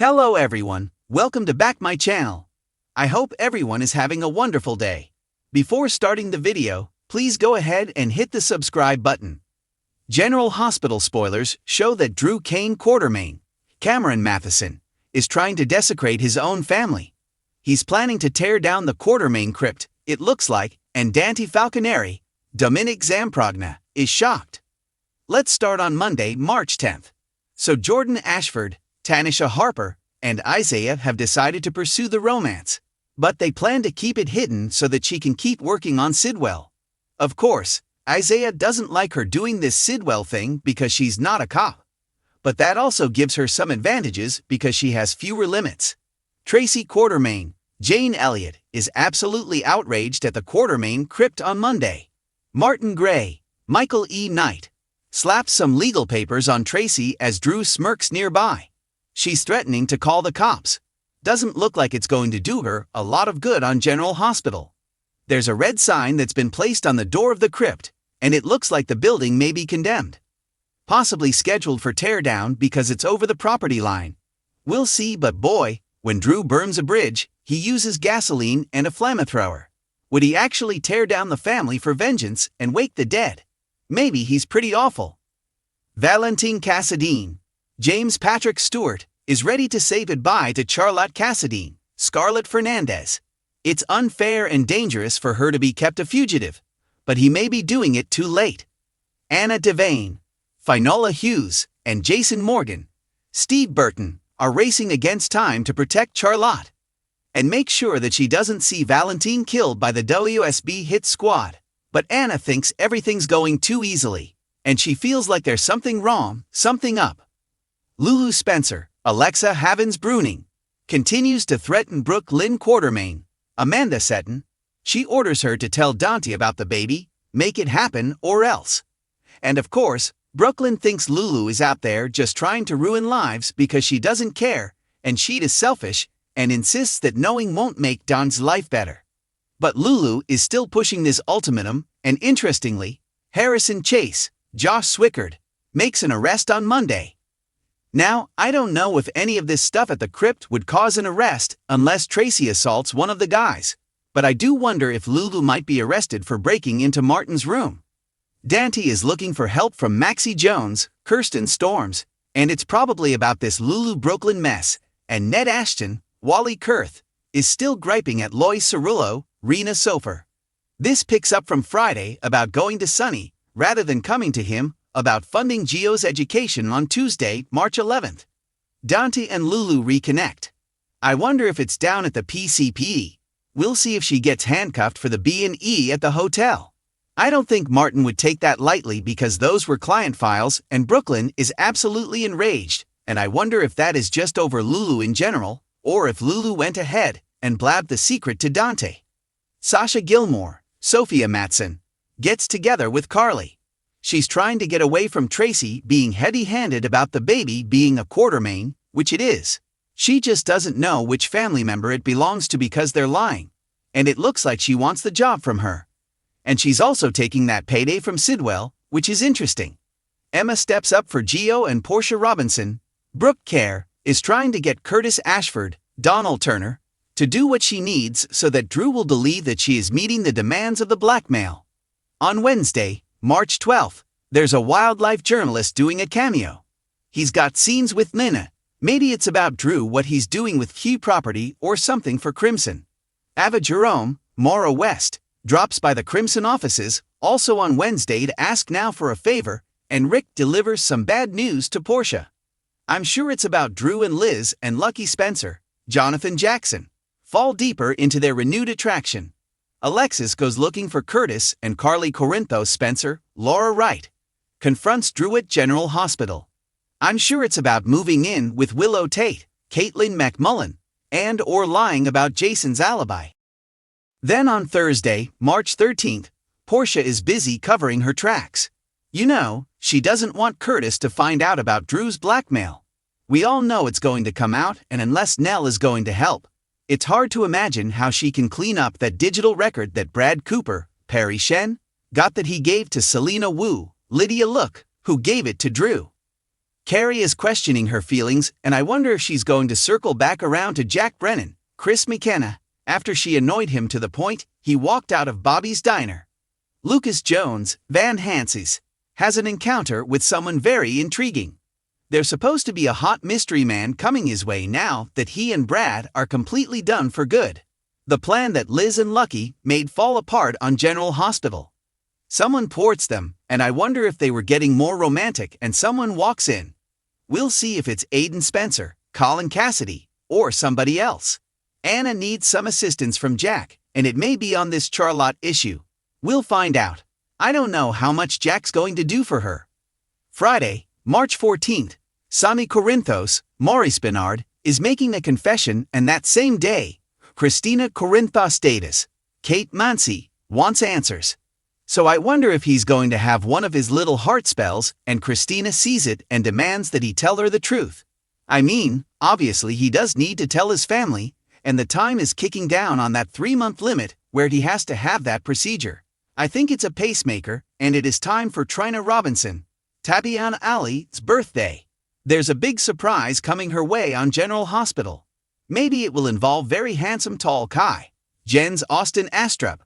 Hello everyone, welcome to back my channel. I hope everyone is having a wonderful day. Before starting the video, please go ahead and hit the subscribe button. General Hospital spoilers show that Drew Kane Quartermain, Cameron Matheson, is trying to desecrate his own family. He's planning to tear down the Quartermain crypt, it looks like, and Dante Falconeri, Dominic Zamprogna, is shocked. Let's start on Monday, March 10th. So Jordan Ashford, Tanisha Harper, and Isaiah have decided to pursue the romance. But they plan to keep it hidden so that she can keep working on Sidwell. Of course, Isaiah doesn't like her doing this Sidwell thing because she's not a cop. But that also gives her some advantages because she has fewer limits. Tracy Quartermain, Jane Elliott, is absolutely outraged at the Quartermain crypt on Monday. Martin Gray, Michael E. Knight, slaps some legal papers on Tracy as Drew smirks nearby. She's threatening to call the cops. Doesn't look like it's going to do her a lot of good on General Hospital. There's a red sign that's been placed on the door of the crypt, and it looks like the building may be condemned. Possibly scheduled for teardown because it's over the property line. We'll see, but boy, when Drew burns a bridge, he uses gasoline and a flamethrower. Would he actually tear down the family for vengeance and wake the dead? Maybe he's pretty awful. Valentine Cassadine, James Patrick Stewart, is ready to say goodbye to Charlotte Cassadine, Scarlett Fernandez. It's unfair and dangerous for her to be kept a fugitive, but he may be doing it too late. Anna Devane, Finola Hughes, and Jason Morgan, Steve Burton, are racing against time to protect Charlotte and make sure that she doesn't see Valentine killed by the WSB hit squad. But Anna thinks everything's going too easily, and she feels like there's something wrong, something up. Lulu Spencer, Alexa Havens-Bruning, continues to threaten Brooke Lynn Quartermain, Amanda Seton. She orders her to tell Dante about the baby, make it happen or else. And of course, Brooklyn thinks Lulu is out there just trying to ruin lives because she doesn't care, and she is selfish, and insists that knowing won't make Don's life better. But Lulu is still pushing this ultimatum, and interestingly, Harrison Chase, Josh Swickard, makes an arrest on Monday. Now, I don't know if any of this stuff at the crypt would cause an arrest unless Tracy assaults one of the guys, but I do wonder if Lulu might be arrested for breaking into Martin's room. Dante is looking for help from Maxie Jones, Kirsten Storms, and it's probably about this Lulu Brooklyn mess, and Ned Ashton, Wally Kurth, is still griping at Lois Cerullo, Rena Sofer. This picks up from Friday about going to Sunny, rather than coming to him, about funding Gio's education on Tuesday, March 11th. Dante and Lulu reconnect. I wonder if it's down at the PCPE. We'll see if she gets handcuffed for the B&E at the hotel. I don't think Martin would take that lightly because those were client files and Brooklyn is absolutely enraged, and I wonder if that is just over Lulu in general, or if Lulu went ahead and blabbed the secret to Dante. Sasha Gilmore, Sophia Matson, gets together with Carly. She's trying to get away from Tracy being heavy-handed about the baby being a Quartermain, which it is. She just doesn't know which family member it belongs to because they're lying, and it looks like she wants the job from her. And she's also taking that payday from Sidwell, which is interesting. Emma steps up for Gio and Portia Robinson. Brooke Kerr is trying to get Curtis Ashford, Donald Turner, to do what she needs so that Drew will believe that she is meeting the demands of the blackmail. On Wednesday, March 12th, there's a wildlife journalist doing a cameo. He's got scenes with Nina. Maybe it's about Drew, what he's doing with Key Property or something for Crimson. Ava Jerome, Maura West, drops by the Crimson offices, also on Wednesday to ask now for a favor, and Rick delivers some bad news to Portia. I'm sure it's about Drew and Liz and Lucky Spencer, Jonathan Jackson, fall deeper into their renewed attraction. Alexis goes looking for Curtis and Carly Corinthos Spencer, Laura Wright, confronts Drew at General Hospital. I'm sure it's about moving in with Willow Tate, Caitlin McMullen, and or lying about Jason's alibi. Then on Thursday, March 13th, Portia is busy covering her tracks. You know, she doesn't want Curtis to find out about Drew's blackmail. We all know it's going to come out, and unless Nell is going to help, it's hard to imagine how she can clean up that digital record that Brad Cooper, Perry Shen, got that he gave to Selena Wu, Lydia Look, who gave it to Drew. Carrie is questioning her feelings, and I wonder if she's going to circle back around to Jack Brennan, Chris McKenna, after she annoyed him to the point he walked out of Bobby's diner. Lucas Jones, Van Hanses, has an encounter with someone very intriguing. There's supposed to be a hot mystery man coming his way now that he and Brad are completely done for good. The plan that Liz and Lucky made fall apart on General Hospital. Someone thwarts them, and I wonder if they were getting more romantic and someone walks in. We'll see if it's Aiden Spencer, Colin Cassidy, or somebody else. Anna needs some assistance from Jack, and it may be on this Charlotte issue. We'll find out. I don't know how much Jack's going to do for her. Friday, March 14th, Sonny Corinthos, Maurice Bernard, is making a confession, and that same day, Christina Corinthos-Davis, Kate Mansi, wants answers. So I wonder if he's going to have one of his little heart spells and Christina sees it and demands that he tell her the truth. I mean, obviously he does need to tell his family, and the time is kicking down on that 3-month limit where he has to have that procedure. I think it's a pacemaker, and it is time for Trina Robinson, Tabiana Ali's birthday. There's a big surprise coming her way on General Hospital. Maybe it will involve very handsome tall Kai, Jen's Austin Astrup,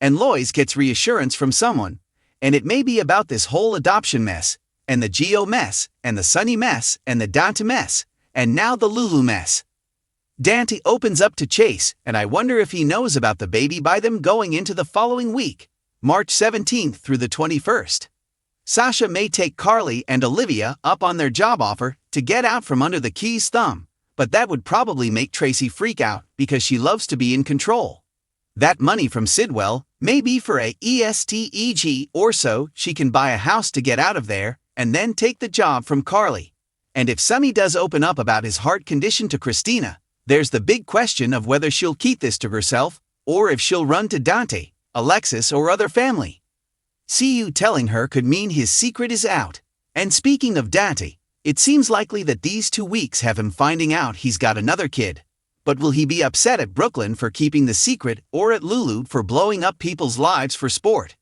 and Lois gets reassurance from someone, and it may be about this whole adoption mess, and the Geo mess, and the Sunny mess, and the Dante mess, and now the Lulu mess. Dante opens up to Chase, and I wonder if he knows about the baby by them going into the following week, March 17th through the 21st. Sasha may take Carly and Olivia up on their job offer to get out from under the Key's thumb, but that would probably make Tracy freak out because she loves to be in control. That money from Sidwell may be for a ESTEG or so she can buy a house to get out of there and then take the job from Carly. And if Sonny does open up about his heart condition to Christina, there's the big question of whether she'll keep this to herself or if she'll run to Dante, Alexis, or other family. CU telling her could mean his secret is out. And speaking of Dante, it seems likely that these 2 weeks have him finding out he's got another kid. But will he be upset at Brooklyn for keeping the secret or at Lulu for blowing up people's lives for sport?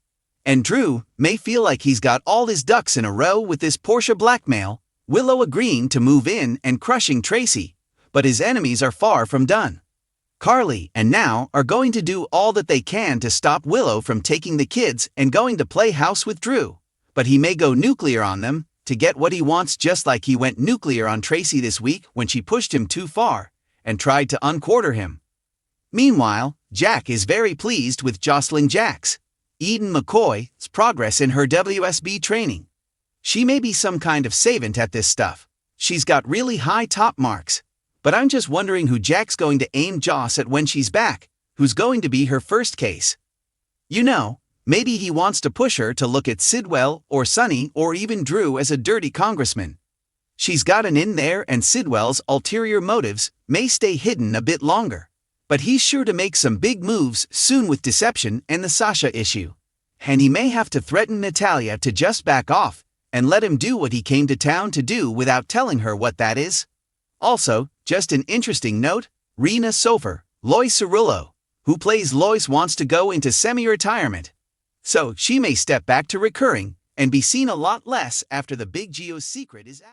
And Drew may feel like he's got all his ducks in a row with this Portia blackmail, Willow agreeing to move in and crushing Tracy, but his enemies are far from done. Carly and Now are going to do all that they can to stop Willow from taking the kids and going to play house with Drew, but he may go nuclear on them to get what he wants, just like he went nuclear on Tracy this week when she pushed him too far and tried to unquarter him. Meanwhile, Jack is very pleased with Jocelyn Jack's, Eden McCoy's progress in her WSB training. She may be some kind of savant at this stuff. She's got really high top marks. But I'm just wondering who Jack's going to aim Joss at when she's back, who's going to be her first case. You know, maybe he wants to push her to look at Sidwell or Sonny or even Drew as a dirty congressman. She's got an in there, and Sidwell's ulterior motives may stay hidden a bit longer. But he's sure to make some big moves soon with deception and the Sasha issue. And he may have to threaten Natalia to just back off and let him do what he came to town to do without telling her what that is. Also, just an interesting note, Rena Sofer, Lois Cerullo, who plays Lois, wants to go into semi-retirement. So she may step back to recurring and be seen a lot less after the big Geo's secret is out.